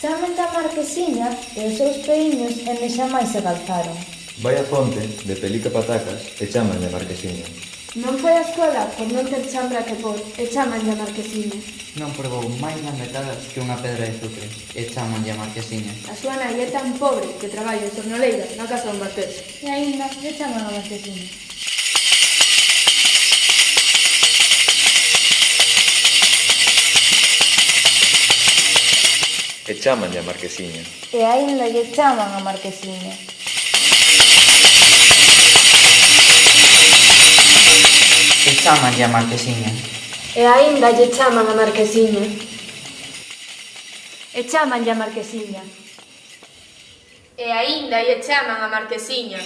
Chaman da Marquesiña e os seus peíños ende xa máis se calzaron. Vai a fonte de Pelica Patacas e chamanlle Marquesiña. Non foi a escola por non ter chambra que por e chamanlle a Marquesiña. Non probou máis lambetadas que unha pedra de azucre e chamanlle a Marquesiña. A súa nai é tan pobre que traballa de xornaleira na casa do marqués. E aínda lle chaman a Marquesiña. E chamanlle a Marquesiña. E aínda lle chaman a Marquesiña. E chamanlle a Marquesiña. E aínda lle chaman a Marquesiña. E chamanlle a Marquesiña. E aínda lle chaman a Marquesiña.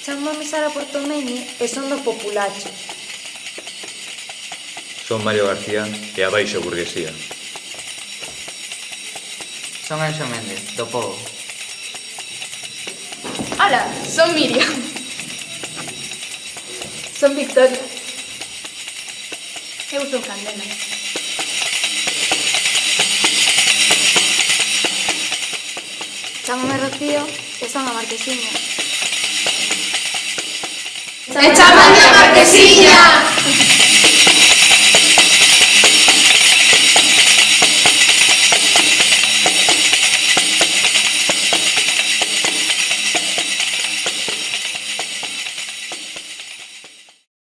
Chámame Sara Portomeño e son do populacho. Son Mario García e a baixa burguesía. Son Anxo Méndez, do Pobo. Ola, son Miriam. Son Victoria. Eu son Candela. Chámame Rocío e son a Marquesiña. E chamanlle a Marquesiña.